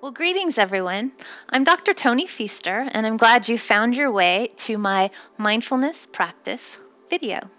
Well, greetings, everyone. I'm Dr. Tony Feaster, and I'm glad you found your way to my mindfulness practice video.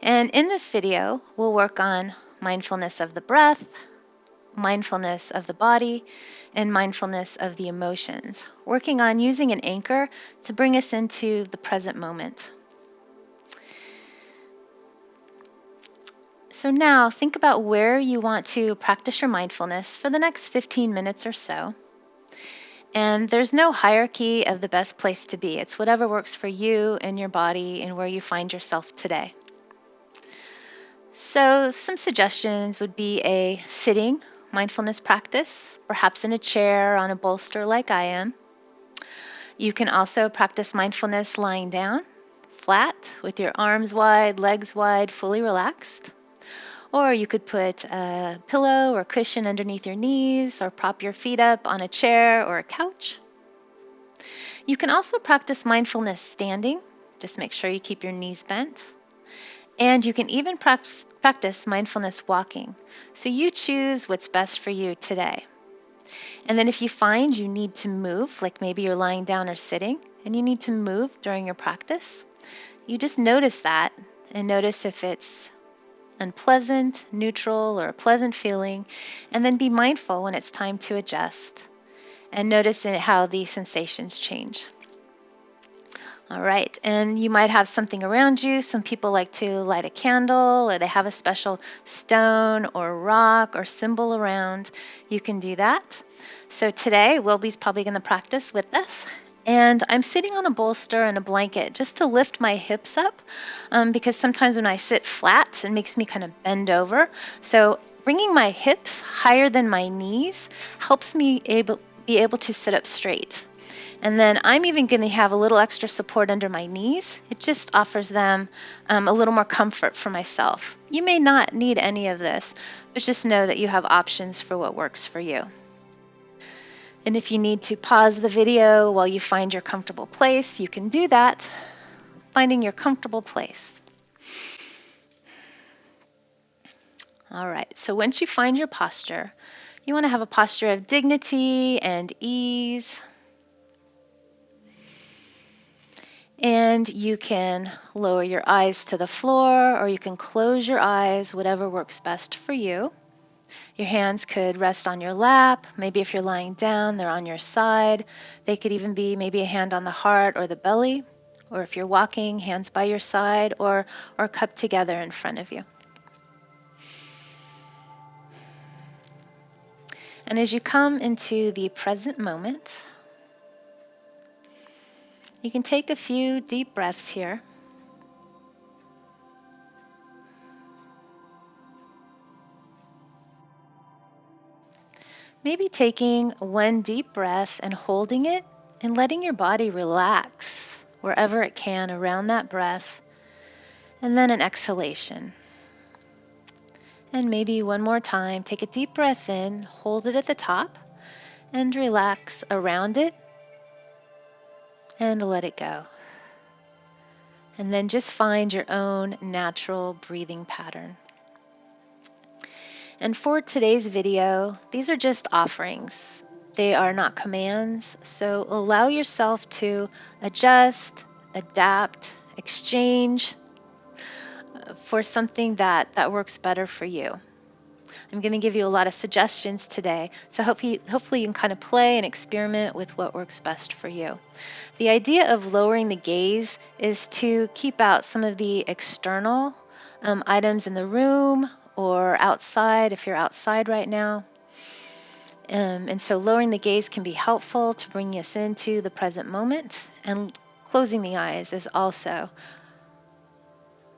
And in this video, we'll work on mindfulness of the breath, mindfulness of the body, and mindfulness of the emotions, working on using an anchor to bring us into the present moment. So now think about where you want to practice your mindfulness for the next 15 minutes or so. And there's no hierarchy of the best place to be. It's whatever works for you and your body and where you find yourself today. So some suggestions would be a sitting mindfulness practice, perhaps in a chair on a bolster like I am. You can also practice mindfulness lying down, flat, with your arms wide, legs wide, fully relaxed. Or you could put a pillow or cushion underneath your knees or prop your feet up on a chair or a couch. You can also practice mindfulness standing. Just make sure you keep your knees bent. And you can even practice mindfulness walking. So you choose what's best for you today. And then if you find you need to move, like maybe you're lying down or sitting, and you need to move during your practice, you just notice that and notice if it's unpleasant, neutral, or a pleasant feeling, and then be mindful when it's time to adjust. And notice how the sensations change. All right, and you might have something around you. Some people like to light a candle, or they have a special stone or rock or symbol around. You can do that. So today, Wilby's probably going to practice with us. And I'm sitting on a bolster and a blanket just to lift my hips up because sometimes when I sit flat, it makes me kind of bend over. So bringing my hips higher than my knees helps me be able to sit up straight. And then I'm even going to have a little extra support under my knees. It just offers them a little more comfort for myself. You may not need any of this, but just know that you have options for what works for you. And if you need to pause the video while you find your comfortable place, you can do that, finding your comfortable place. All right, so once you find your posture, you want to have a posture of dignity and ease. And you can lower your eyes to the floor, or you can close your eyes, whatever works best for you. Your hands could rest on your lap. Maybe if you're lying down, they're on your side. They could even be maybe a hand on the heart or the belly. Or if you're walking, hands by your side or cupped together in front of you. And as you come into the present moment, you can take a few deep breaths here. Maybe taking one deep breath and holding it and letting your body relax wherever it can around that breath. And then an exhalation. And maybe one more time, take a deep breath in, hold it at the top, and relax around it, and let it go. And then just find your own natural breathing pattern. And for today's video, these are just offerings. They are not commands, so allow yourself to adjust, adapt, exchange for something that works better for you. I'm going to give you a lot of suggestions today, so hopefully you can kind of play and experiment with what works best for you. The idea of lowering the gaze is to keep out some of the external items in the room or outside if you're outside right now. And so lowering the gaze can be helpful to bring us into the present moment, and closing the eyes is also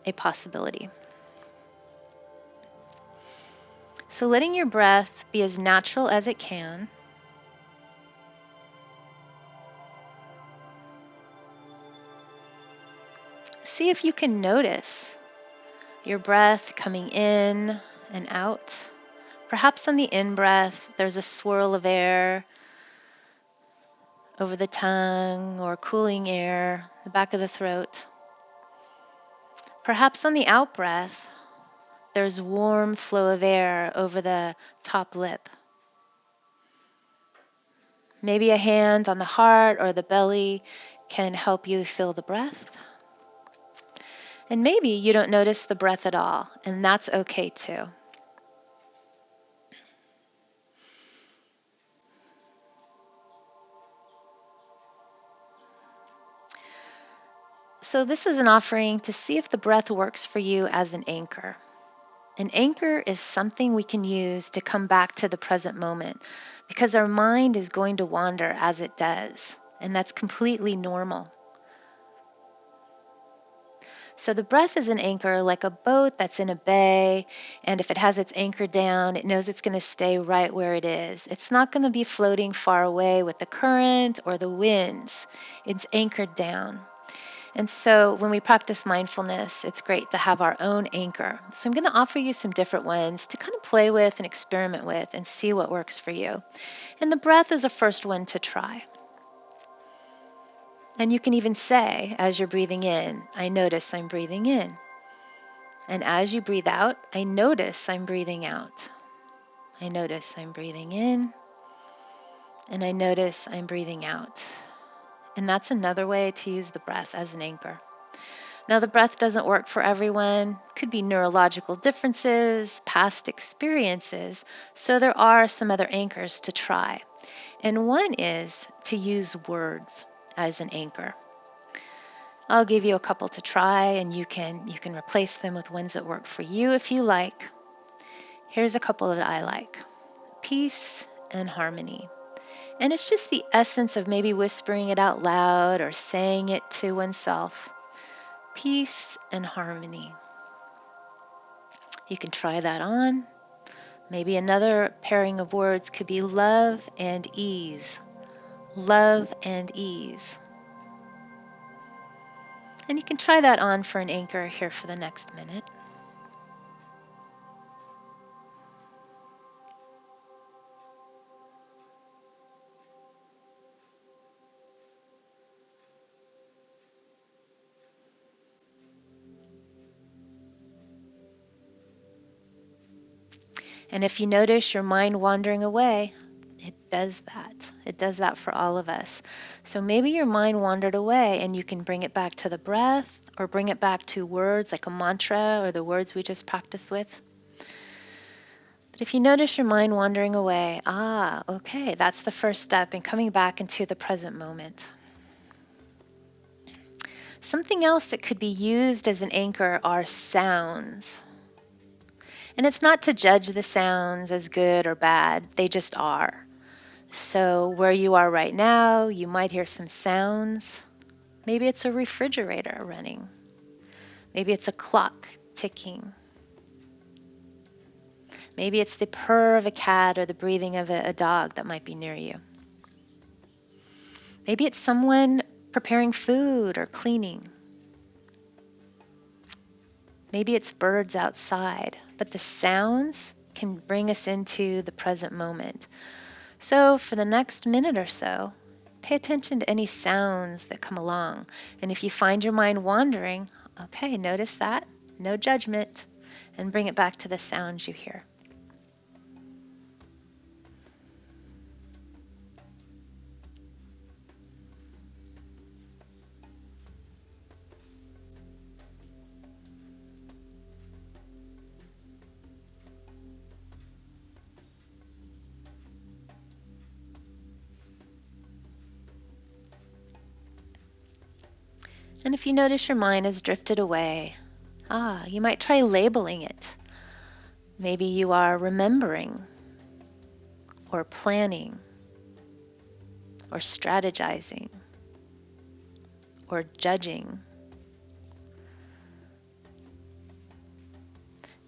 a possibility. So letting your breath be as natural as it can. See if you can notice your breath coming in and out. Perhaps on the in-breath, there's a swirl of air over the tongue or cooling air, the back of the throat. Perhaps on the out-breath, there's warm flow of air over the top lip. Maybe a hand on the heart or the belly can help you feel the breath. And maybe you don't notice the breath at all, and that's okay too. So this is an offering to see if the breath works for you as an anchor. An anchor is something we can use to come back to the present moment because our mind is going to wander as it does, and that's completely normal. So the breath is an anchor like a boat that's in a bay, and if it has its anchor down, it knows it's going to stay right where it is. It's not going to be floating far away with the current or the winds. It's anchored down. And so when we practice mindfulness, it's great to have our own anchor. So I'm going to offer you some different ones to kind of play with and experiment with and see what works for you. And the breath is a first one to try. And you can even say, as you're breathing in, I notice I'm breathing in. And as you breathe out, I notice I'm breathing out. I notice I'm breathing in. And I notice I'm breathing out. And that's another way to use the breath as an anchor. Now, the breath doesn't work for everyone. Could be neurological differences, past experiences. So there are some other anchors to try. And one is to use words as an anchor. I'll give you a couple to try, and you can replace them with ones that work for you if you like. Here's a couple that I like. Peace and harmony. And it's just the essence of maybe whispering it out loud or saying it to oneself. Peace and harmony. You can try that on. Maybe another pairing of words could be love and ease. Love and ease. And you can try that on for an anchor here for the next minute. And if you notice your mind wandering away, it does that. It does that for all of us. So maybe your mind wandered away and you can bring it back to the breath or bring it back to words like a mantra or the words we just practiced with. But if you notice your mind wandering away, okay, that's the first step in coming back into the present moment. Something else that could be used as an anchor are sounds. And it's not to judge the sounds as good or bad, they just are. So where you are right now, you might hear some sounds. Maybe it's a refrigerator running. Maybe it's a clock ticking. Maybe it's the purr of a cat or the breathing of a dog that might be near you. Maybe it's someone preparing food or cleaning. Maybe it's birds outside, but the sounds can bring us into the present moment. So for the next minute or so, pay attention to any sounds that come along. And if you find your mind wandering, okay, notice that, no judgment, and bring it back to the sounds you hear. And if you notice your mind has drifted away, you might try labeling it. Maybe you are remembering, or planning, or strategizing, or judging.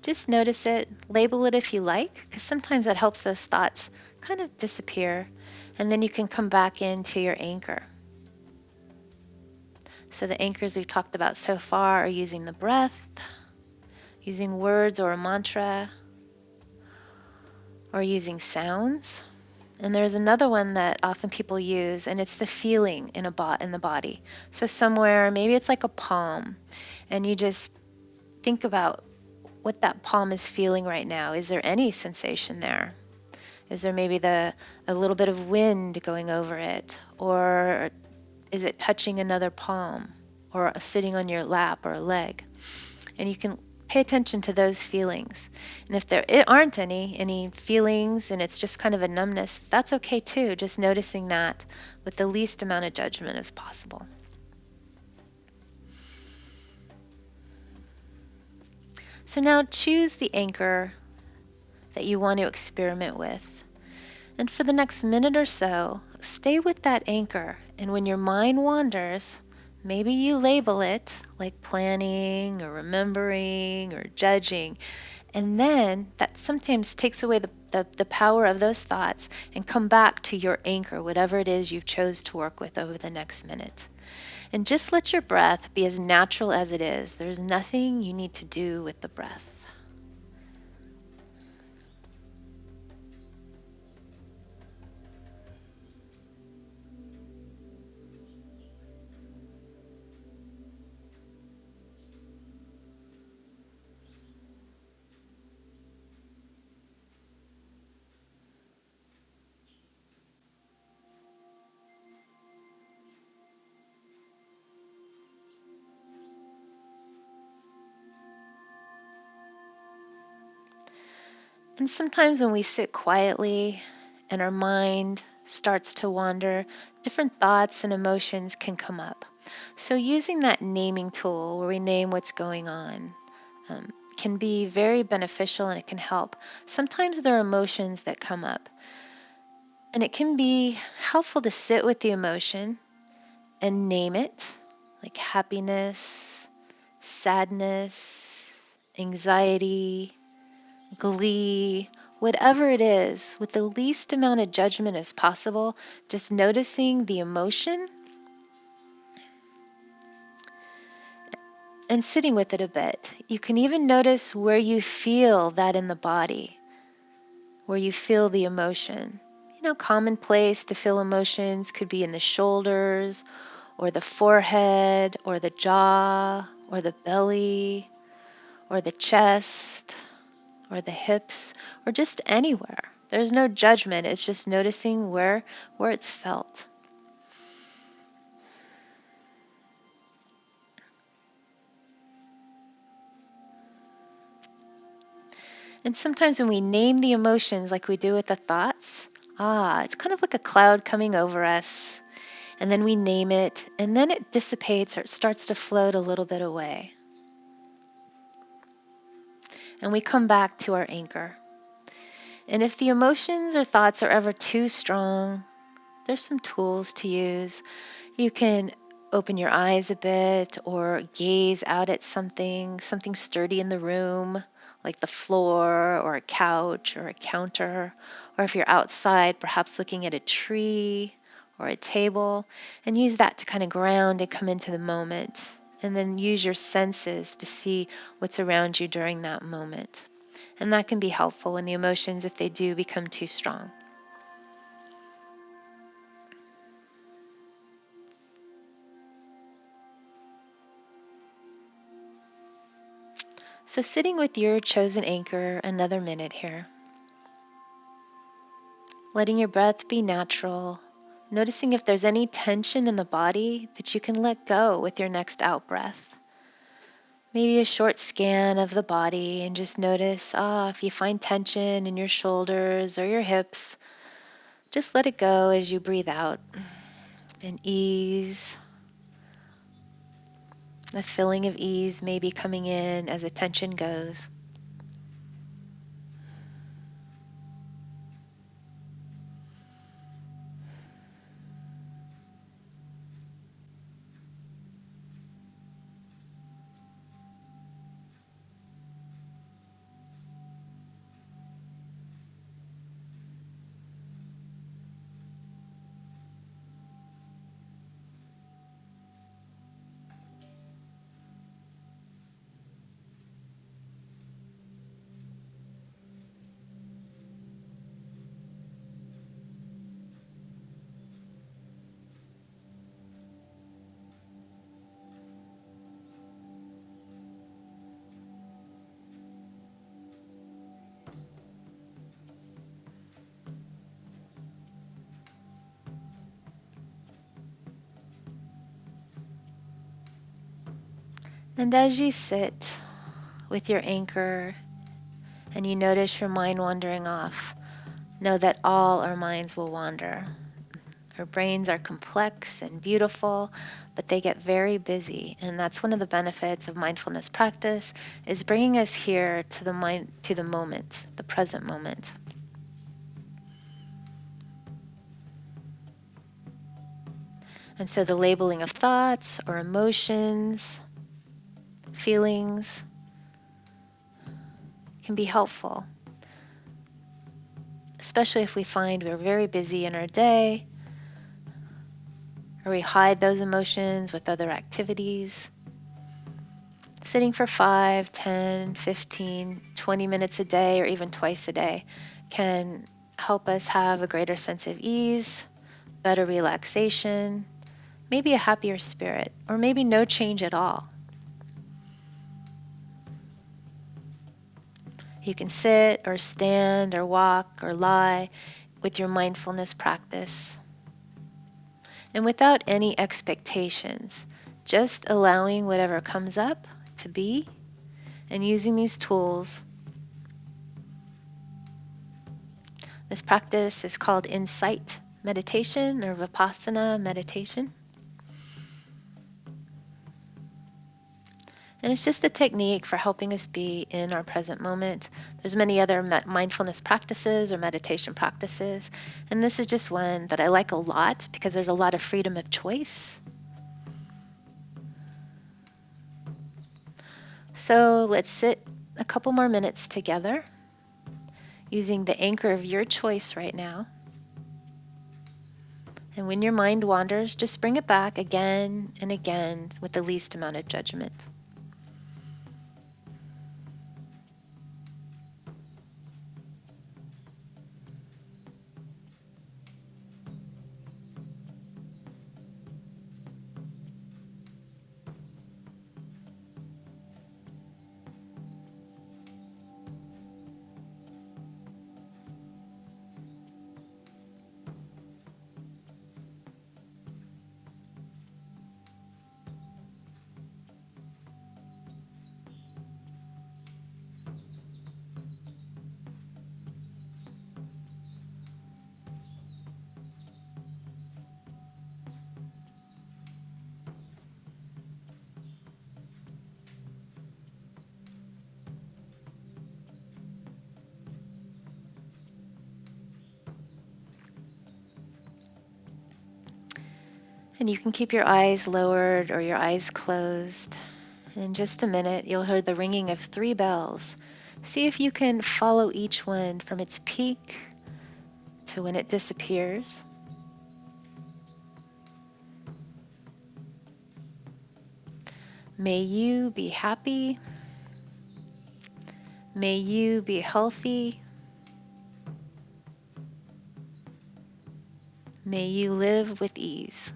Just notice it, label it if you like, because sometimes that helps those thoughts kind of disappear, and then you can come back into your anchor. So the anchors we've talked about so far are using the breath, using words or a mantra, or using sounds. And there's another one that often people use, and it's the feeling in the body. So somewhere, maybe it's like a palm, and you just think about what that palm is feeling right now. Is there any sensation there? Is there maybe a little bit of wind going over it? Or is it touching another palm or sitting on your lap or a leg? And you can pay attention to those feelings. And if there aren't any feelings and it's just kind of a numbness, that's okay too, just noticing that with the least amount of judgment as possible. So now choose the anchor that you want to experiment with. And for the next minute or so, stay with that anchor. And when your mind wanders, maybe you label it like planning or remembering or judging. And then that sometimes takes away the power of those thoughts and come back to your anchor, whatever it is you've chose to work with over the next minute. And just let your breath be as natural as it is. There's nothing you need to do with the breath. And sometimes when we sit quietly and our mind starts to wander, different thoughts and emotions can come up. So using that naming tool where we name what's going on can be very beneficial and it can help. Sometimes there are emotions that come up, and it can be helpful to sit with the emotion and name it, like happiness, sadness, anxiety, glee, whatever it is, with the least amount of judgment as possible, just noticing the emotion and sitting with it a bit. You can even notice where you feel that in the body, where you feel the emotion. Common place to feel emotions could be in the shoulders, or the forehead, or the jaw, or the belly, or the chest, or the hips, or just anywhere. There's no judgment. It's just noticing where it's felt. And sometimes when we name the emotions like we do with the thoughts, it's kind of like a cloud coming over us. And then we name it, and then it dissipates or it starts to float a little bit away. And we come back to our anchor. And if the emotions or thoughts are ever too strong, there's some tools to use. You can open your eyes a bit or gaze out at something sturdy in the room, like the floor or a couch or a counter. Or if you're outside, perhaps looking at a tree or a table, and use that to kind of ground and come into the moment. And then use your senses to see what's around you during that moment. And that can be helpful when the emotions, if they do become too strong. So sitting with your chosen anchor another minute here. Letting your breath be natural. Noticing if there's any tension in the body that you can let go with your next out breath. Maybe a short scan of the body and just notice, if you find tension in your shoulders or your hips, just let it go as you breathe out and ease. A feeling of ease may be coming in as attention goes. And as you sit with your anchor and you notice your mind wandering off, know that all our minds will wander. Our brains are complex and beautiful, but they get very busy. And that's one of the benefits of mindfulness practice, is bringing us here to the mind, to the moment, the present moment. And so the labeling of thoughts or emotions, feelings can be helpful, especially if we find we're very busy in our day, or we hide those emotions with other activities. Sitting for 5, 10, 15, 20 minutes a day, or even twice a day, can help us have a greater sense of ease, better relaxation, maybe a happier spirit, or maybe no change at all. You can sit or stand or walk or lie with your mindfulness practice. And without any expectations, just allowing whatever comes up to be and using these tools. This practice is called insight meditation or vipassana meditation. And it's just a technique for helping us be in our present moment. There's many other mindfulness practices or meditation practices, and this is just one that I like a lot because there's a lot of freedom of choice. So let's sit a couple more minutes together using the anchor of your choice right now. And when your mind wanders, just bring it back again and again with the least amount of judgment. And you can keep your eyes lowered or your eyes closed. And in just a minute, you'll hear the ringing of 3 bells. See if you can follow each one from its peak to when it disappears. May you be happy. May you be healthy. May you live with ease.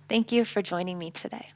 Thank you for joining me today.